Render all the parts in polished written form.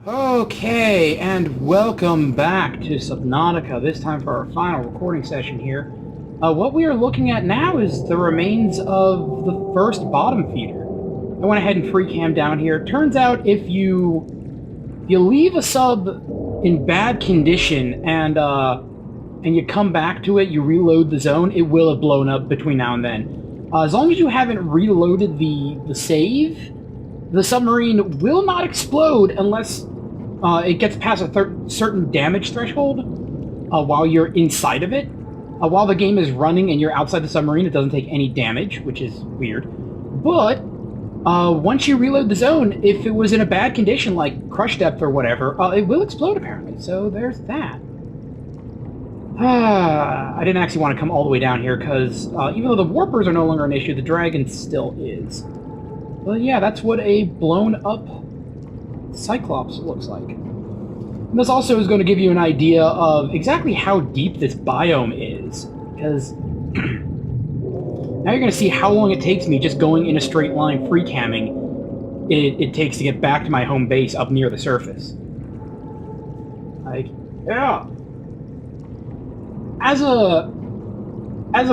Okay, and welcome back to Subnautica, this time for our final recording session here. What we are looking at now is the remains of the first bottom feeder. I went ahead and free cam down here. Turns out if you leave a sub in bad condition and you come back to it, you reload the zone, it will have blown up between now and then. As long as you haven't reloaded the save, the submarine will not explode unless it gets past a certain damage threshold while you're inside of it. While the game is running and you're outside the submarine, it doesn't take any damage, which is weird. But once you reload the zone, if it was in a bad condition, like crush depth or whatever, it will explode apparently. So there's that. I didn't actually want to come all the way down here because even though the warpers are no longer an issue, the dragon still is. But yeah, that's what a blown-up Cyclops looks like. And this also is going to give you an idea of exactly how deep this biome is, because now you're going to see how long it takes me just going in a straight line free camming it takes to get back to my home base up near the surface. Like, yeah. As a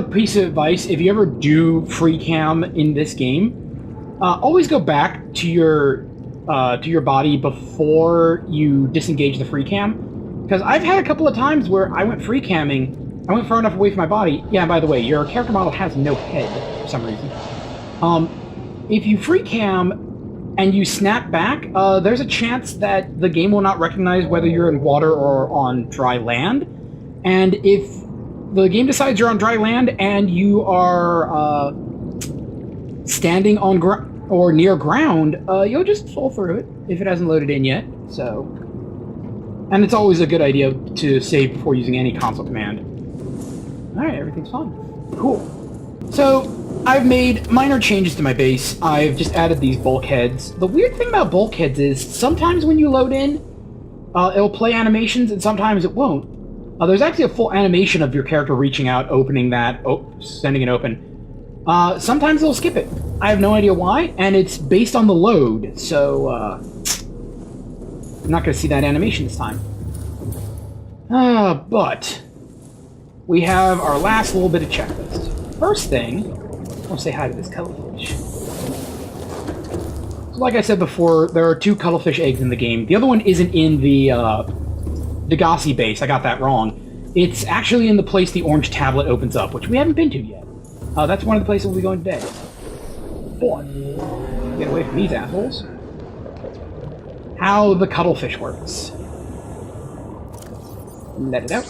piece of advice, if you ever do free cam in this game, always go back to your body before you disengage the free cam, because I've had a couple of times where I went free camming, I went far enough away from my body. Yeah, by the way, your character model has no head for some reason. If you free cam and you snap back, there's a chance that the game will not recognize whether you're in water or on dry land, and if the game decides you're on dry land and you are standing on ground or near ground, you'll just fall through it if it hasn't loaded in yet. So, and it's always a good idea to save before using any console command. Alright, everything's fine. Cool. So, I've made minor changes to my base. I've just added these bulkheads. The weird thing about bulkheads is sometimes when you load in, it'll play animations and sometimes it won't. There's actually a full animation of your character reaching out, opening that, sending it open. Sometimes they'll skip it. I have no idea why, and it's based on the load, so I'm not going to see that animation this time. But we have our last little bit of checklist. First thing, I want to say hi to this cuttlefish. So like I said before, there are 2 cuttlefish eggs in the game. The other one isn't in the Degassi base. I got that wrong. It's actually in the place the orange tablet opens up, which we haven't been to yet. That's one of the places we'll be going today. But, get away from these assholes. How the cuttlefish works. Let it out.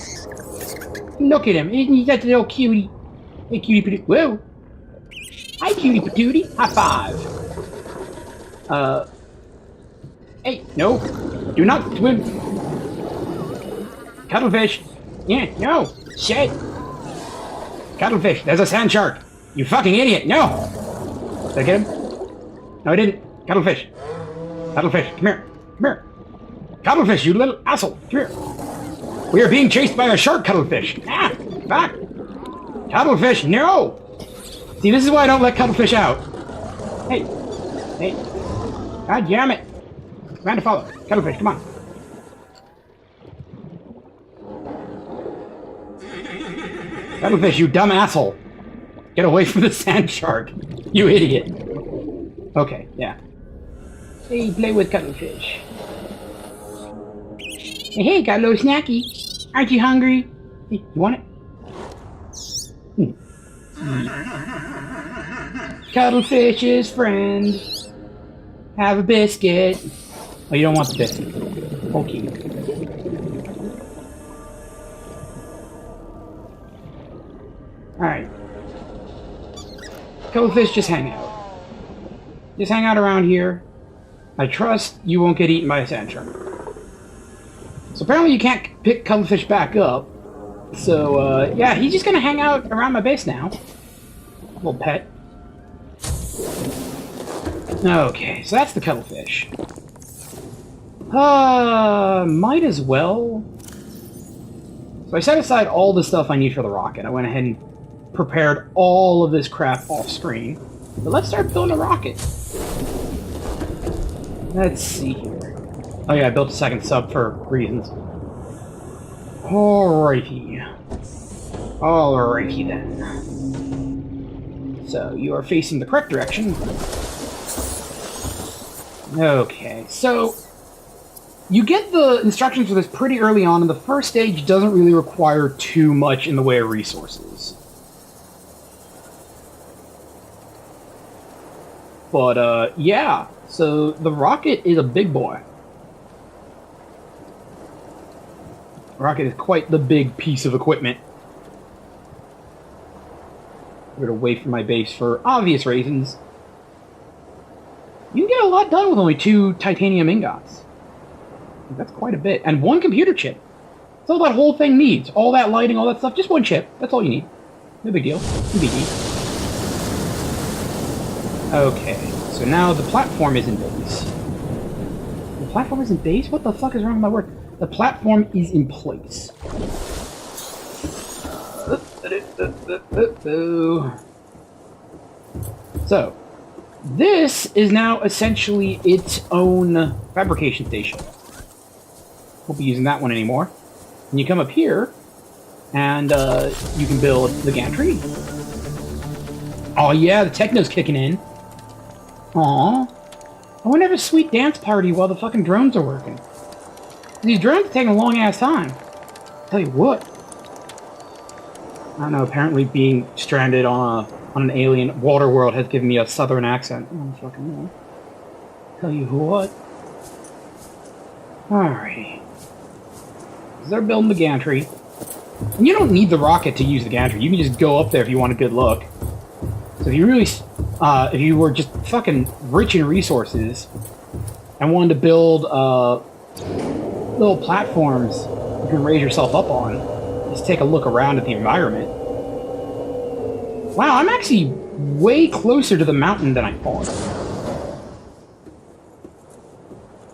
Look at him. Isn't he such a little cutie? Hey, cutie patootie. Whoa. Hi, cutie patootie. High five. Hey, no. Do not swim. Cuttlefish. Yeah, no. Shit. Cuttlefish, there's a sand shark. You fucking idiot. No. Did I get him? No, I didn't. Cuttlefish. Cuttlefish, come here. Come here. Cuttlefish, you little asshole. Come here. We are being chased by a shark, Cuttlefish. Ah, back. Cuttlefish, no. See, this is why I don't let Cuttlefish out. Hey. Hey. God damn it. Command to follow. Cuttlefish, come on. Cuttlefish, you dumb asshole. Get away from the sand shark. You idiot. Okay, yeah. Hey, play with Cuttlefish. Hey, got a little snacky. Aren't you hungry? Hey, you want it? Cuttlefish's friend. Have a biscuit. Oh, you don't want the biscuit. Okay. Alright. Cuttlefish, just hang out. Just hang out around here. I trust you won't get eaten by a sand shark. So apparently you can't pick Cuttlefish back up. So, yeah, he's just gonna hang out around my base now. Little pet. Okay, so that's the Cuttlefish. Might as well. So I set aside all the stuff I need for the rocket. I went ahead and prepared all of this crap off screen. But let's start building a rocket. Let's see here. Oh yeah, I built a second sub for reasons. Alrighty. Alrighty then. So, you are facing the correct direction. Okay, so... You get the instructions for this pretty early on, and the first stage doesn't really require too much in the way of resources. But, yeah. So, the rocket is a big boy. The rocket is quite the big piece of equipment. Get away from my base for obvious reasons. You can get a lot done with only 2 titanium ingots. That's quite a bit. And 1 computer chip. That's all that whole thing needs. All that lighting, all that stuff. Just 1 chip. That's all you need. No big deal. No biggie. Okay. So now the platform is in base. The platform is in base? What the fuck is wrong with my word? The platform is in place. So, this is now essentially its own fabrication station. Won't be using that one anymore. And you come up here, and you can build the gantry. Oh yeah, the techno's kicking in. Aww. I want to have a sweet dance party while the fucking drones are working. These drones are taking a long ass time. Tell you what. I don't know, apparently being stranded on an alien water world has given me a southern accent. I don't fucking know. Tell you what. Alrighty. So they're building the gantry. And you don't need the rocket to use the gantry. You can just go up there if you want a good look. So if you really, if you were just fucking rich in resources and wanted to build little platforms you can raise yourself up on, just take a look around at the environment. Wow, I'm actually way closer to the mountain than I thought.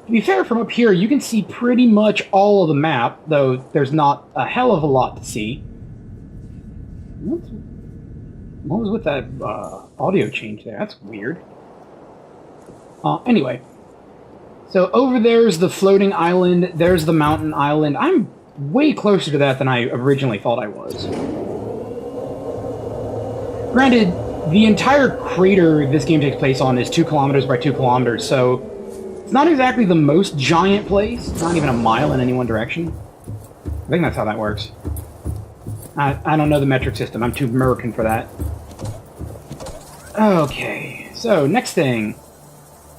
To be fair, from up here, you can see pretty much all of the map, though there's not a hell of a lot to see. What was with that audio change there? That's weird. Anyway. So over there's the floating island, there's the mountain island. I'm way closer to that than I originally thought I was. Granted, the entire crater this game takes place on is 2 kilometers by 2 kilometers, so it's not exactly the most giant place. It's not even a mile in any one direction. I think that's how that works. I don't know the metric system. I'm too American for that. Okay, so next thing.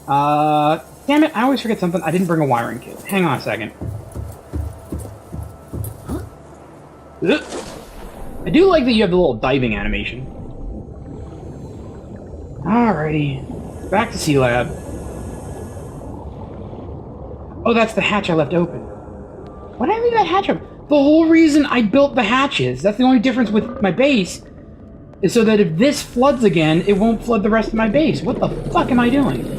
Damn it, I always forget something. I didn't bring a wiring kit. Hang on a second. I do like that you have the little diving animation. Alrighty. Back to C-Lab. Oh, that's the hatch I left open. Why did I leave that hatch open? The whole reason I built the hatches, that's the only difference with my base, is so that if this floods again, it won't flood the rest of my base. What the fuck am I doing?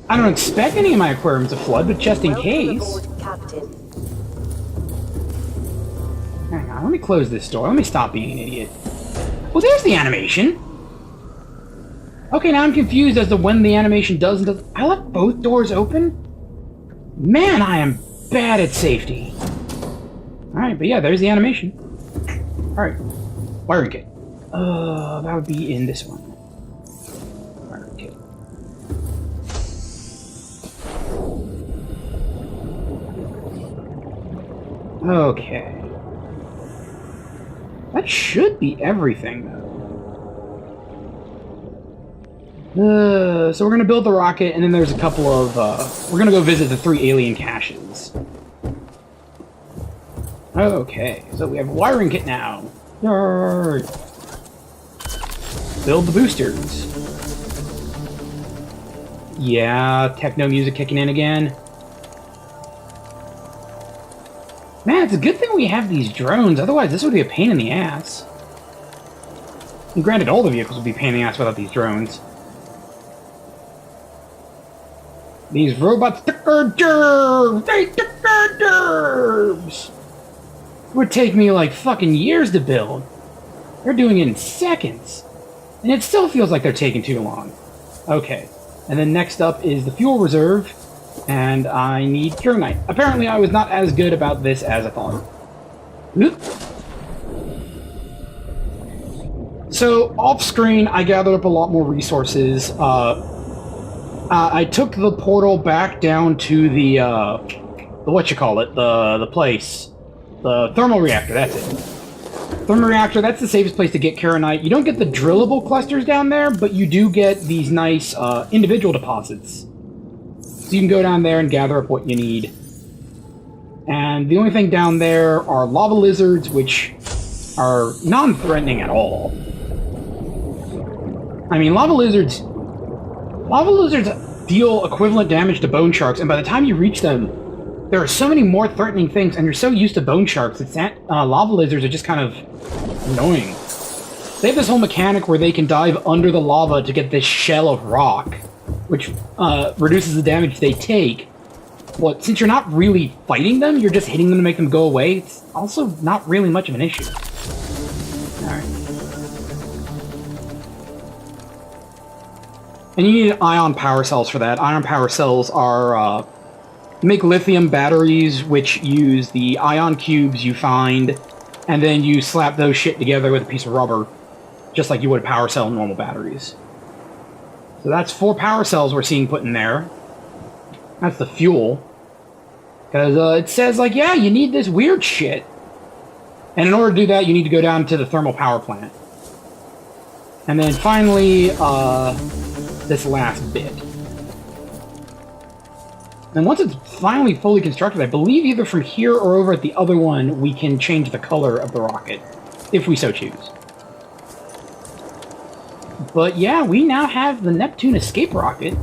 I don't expect any of my aquariums to flood, but just in case. Hang on, let me close this door. Let me stop being an idiot. Well, there's the animation. Okay, now I'm confused as to when the animation does and doesn't. I left both doors open? Man, I am bad at safety. Alright, but yeah, there's the animation. Alright. Wiring kit. That would be in this one. Wiring kit. Okay. That should be everything, though. So we're gonna build the rocket, and then there's a couple of, we're gonna go visit the 3 alien caches. Okay, so we have a wiring kit now. Yay! Build the boosters. Yeah, techno music kicking in again. Man, it's a good thing we have these drones, otherwise this would be a pain in the ass. And granted, all the vehicles would be a pain in the ass without these drones. These robots took our gerbs! They took our gerbs! It would take me like fucking years to build. They're doing it in seconds. And it still feels like they're taking too long. Okay. And then next up is the fuel reserve. And I need Kernite. Apparently I was not as good about this as I thought. Oop. So, off-screen, I gathered up a lot more resources. I took the portal back down to the the place. The thermal reactor, that's it. Thermal reactor, that's the safest place to get Kernite. You don't get the drillable clusters down there, but you do get these nice individual deposits. So you can go down there and gather up what you need. And the only thing down there are lava lizards, which are non-threatening at all. I mean, lava lizards deal equivalent damage to bone sharks, and by the time you reach them, there are so many more threatening things, and you're so used to bone sharks that lava lizards are just kind of annoying. They have this whole mechanic where they can dive under the lava to get this shell of rock, which reduces the damage they take. But since you're not really fighting them, you're just hitting them to make them go away, it's also not really much of an issue. Alright. And you need ion power cells for that. Ion power cells are, make lithium batteries, which use the ion cubes you find, and then you slap those shit together with a piece of rubber, just like you would a power cell in normal batteries. So that's 4 power cells we're seeing put in there. That's the fuel. Because it says, like, yeah, you need this weird shit. And in order to do that, you need to go down to the thermal power plant. And then finally, this last bit. And once it's finally fully constructed, I believe either from here or over at the other one, we can change the color of the rocket, if we so choose. But yeah, we now have the Neptune escape rocket.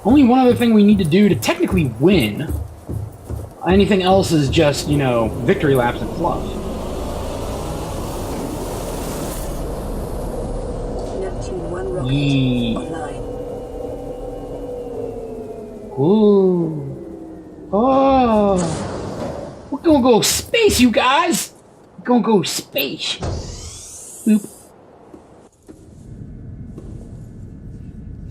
Only one other thing we need to do to technically win. Anything else is just, you know, victory laps and fluff. Neptune 1 rocket online. Ooh. Oh. We're gonna go space, you guys! We're gonna go space. Boop.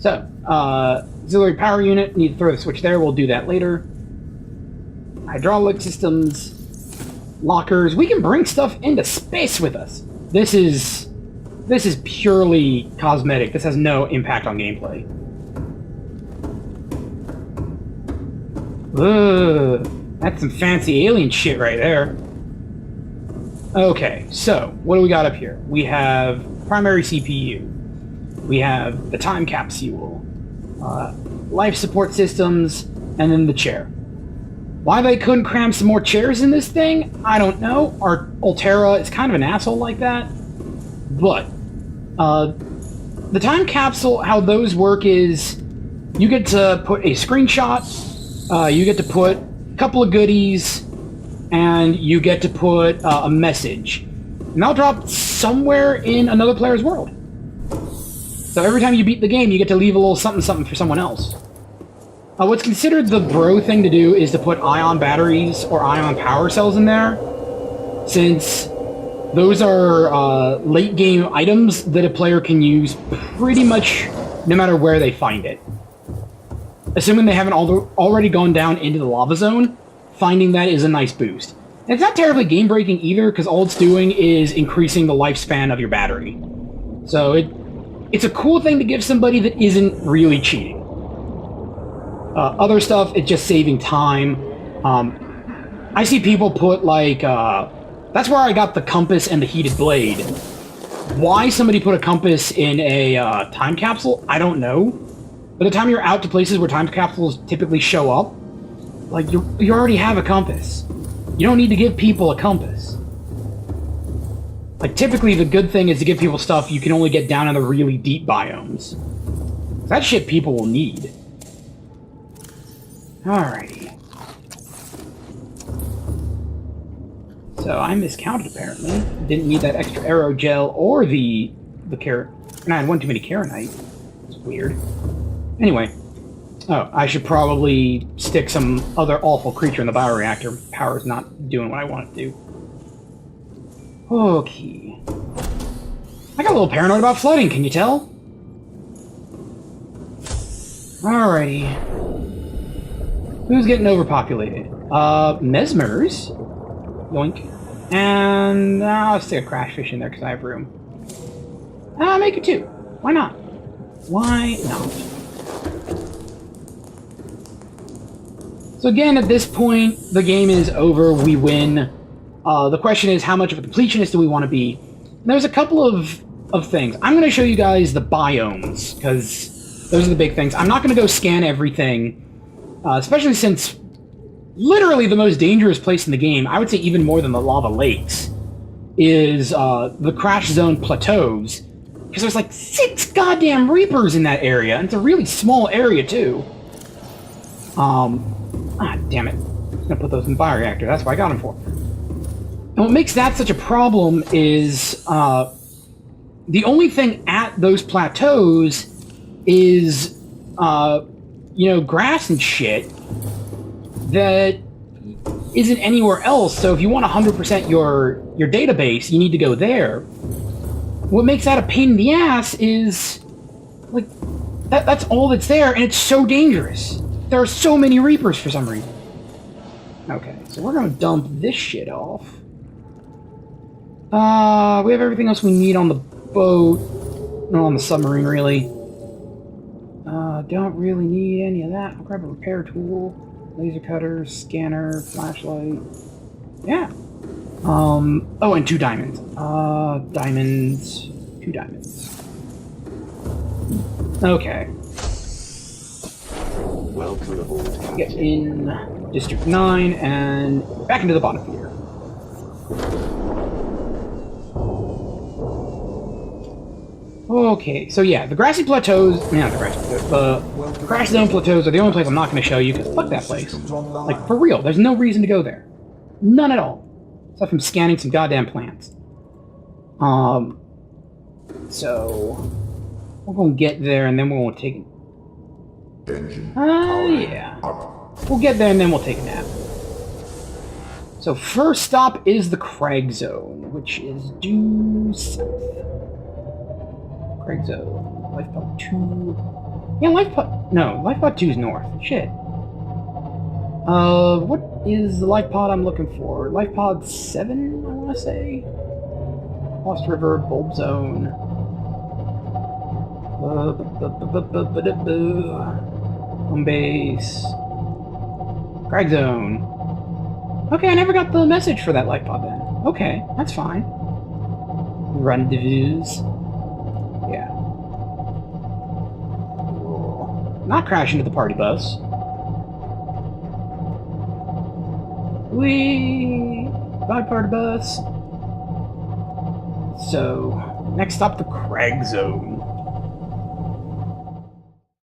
So, auxiliary power unit, need to throw the switch there, we'll do that later. Hydraulic systems, lockers, we can bring stuff into space with us. This is purely cosmetic, this has no impact on gameplay. Ugh, that's some fancy alien shit right there. Okay, so, what do we got up here? We have primary CPU. We have the time capsule, life support systems, and then the chair. Why they couldn't cram some more chairs in this thing, I don't know. Our Altera is kind of an asshole like that. But, the time capsule, how those work is, you get to put a screenshot, you get to put a couple of goodies, and you get to put a message. And that'll drop somewhere in another player's world. So every time you beat the game, you get to leave a little something-something for someone else. What's considered the bro thing to do is to put ion batteries or ion power cells in there, since those are late-game items that a player can use pretty much no matter where they find it. Assuming they haven't already gone down into the lava zone, finding that is a nice boost. And it's not terribly game-breaking either, because all it's doing is increasing the lifespan of your battery. So it's a cool thing to give somebody that isn't really cheating. Other stuff, it's just saving time. I see people put, like, that's where I got the compass and the heated blade. Why somebody put a compass in a time capsule, I don't know. By the time you're out to places where time capsules typically show up, like, you already have a compass. You don't need to give people a compass. Like, typically the good thing is to give people stuff you can only get down in the really deep biomes. That shit people will need. Alrighty. So I miscounted apparently. Didn't need that extra arrow gel or the carrot. And I had one too many Karenite. It's weird. Anyway. Oh, I should probably stick some other awful creature in the bioreactor. Power's not doing what I want it to do. Okay. I got a little paranoid about flooding, can you tell? Alrighty. Who's getting overpopulated? Mesmers. Yoink. And I'll stick a crash fish in there because I have room. Make it 2. Why not? Why not? So again, at this point, the game is over. We win. The question is, how much of a completionist do we want to be? And there's a couple of things. I'm going to show you guys the biomes, because those are the big things. I'm not going to go scan everything, especially since literally the most dangerous place in the game, I would say even more than the lava lakes, is the crash zone plateaus. Because there's like 6 goddamn Reapers in that area, and it's a really small area too. Damn it. I'm gonna put those in the bioreactor, that's what I got them for. And what makes that such a problem is, the only thing at those plateaus is, you know, grass and shit that isn't anywhere else. So if you want 100% your database, you need to go there. What makes that a pain in the ass is, like, that's all that's there, and it's so dangerous. There are so many Reapers for some reason. Okay, so we're gonna dump this shit off. We have everything else we need on the boat. No, on the submarine, really. Don't really need any of that. I'll grab a repair tool, laser cutter, scanner, flashlight. Yeah. Oh, and 2 diamonds. Diamonds. 2 diamonds. Okay. Welcome aboard. Get in District 9 and back into the bottom feeder. Okay, so yeah, the grassy plateaus, not the grassy plateaus, the crash zone plateaus are the only place I'm not going to show you, because fuck that place. Like, for real, there's no reason to go there. None at all. Aside from scanning some goddamn plants. So we're going to get there and then we're going to take yeah. We'll get there and then we'll take a nap. So first stop is the Crag Zone, which is due south. Crag Zone. Life pod 2. Yeah, life pod 2 is north. Shit. What is the life pod I'm looking for? Life pod 7, I want to say? Lost River, Bulb Zone. Home base. Crag Zone. Okay, I never got the message for that life pod then. Okay, that's fine. Rendezvous. Yeah. Not crash into the party bus. Whee! Bye, party bus. So, next stop, the Crag Zone.